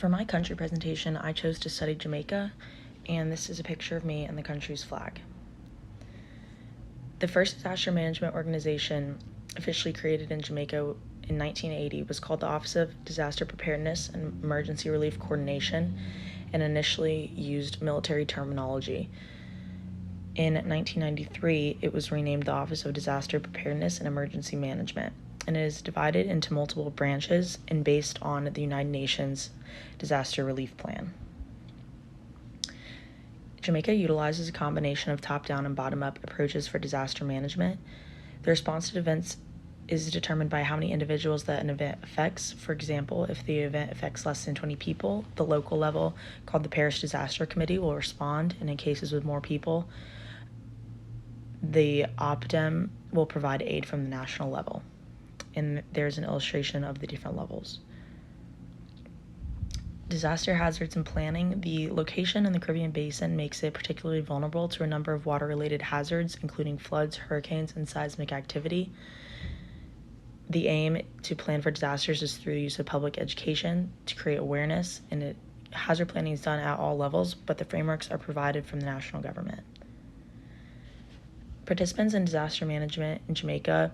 For my country presentation, I chose to study Jamaica, and this is a picture of me and the country's flag. The first disaster management organization officially created in Jamaica in 1980 was called the Office of Disaster Preparedness and Emergency Relief Coordination, and initially used military terminology. In 1993, it was renamed the Office of Disaster Preparedness and Emergency Management, and it is divided into multiple branches and based on the United Nations Disaster Relief Plan. Jamaica utilizes a combination of top-down and bottom-up approaches for disaster management. The response to events is determined by how many individuals that an event affects. For example, if the event affects less than 20 people, the local level, called the Parish Disaster Committee, will respond, and in cases with more people, the OPDEM will provide aid from the national level. And there's an illustration of the different levels. Disaster hazards and planning. The location in the Caribbean Basin makes it particularly vulnerable to a number of water-related hazards, including floods, hurricanes, and seismic activity. The aim to plan for disasters is through the use of public education to create awareness, and hazard planning is done at all levels, but the frameworks are provided from the national government. Participants in disaster management in Jamaica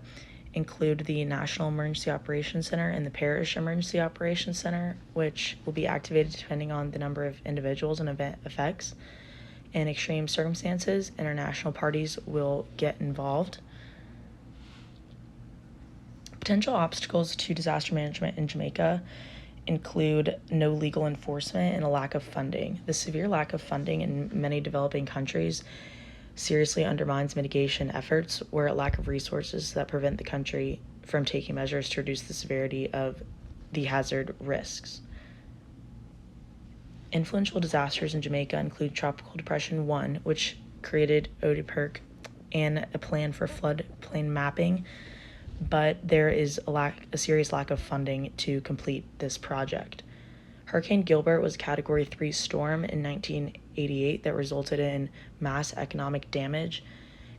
include the National Emergency Operations Center and the Parish Emergency Operations Center, which will be activated depending on the number of individuals an event affects. In extreme circumstances, international parties will get involved. Potential obstacles to disaster management in Jamaica include no legal enforcement and a lack of funding. The severe lack of funding in many developing countries seriously undermines mitigation efforts, where a lack of resources that prevent the country from taking measures to reduce the severity of the hazard risks. Influential disasters in Jamaica include Tropical Depression 1, which created ODPERC and a plan for floodplain mapping, but there is a serious lack of funding to complete this project. Hurricane Gilbert was a Category 3 storm in 1988 that resulted in mass economic damage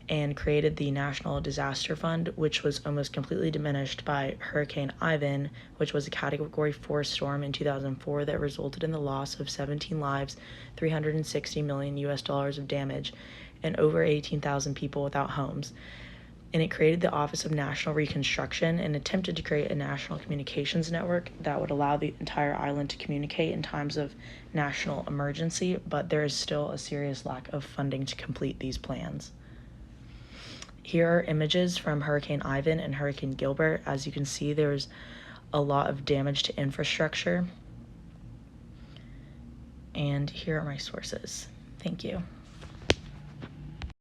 and created the National Disaster Fund, which was almost completely diminished by Hurricane Ivan, which was a Category 4 storm in 2004 that resulted in the loss of 17 lives, $360 million of damage, and over 18,000 people without homes. And it created the Office of National Reconstruction and attempted to create a national communications network that would allow the entire island to communicate in times of national emergency, but there is still a serious lack of funding to complete these plans. Here are images from Hurricane Ivan and Hurricane Gilbert. As you can see, there's a lot of damage to infrastructure. And here are my sources. Thank you.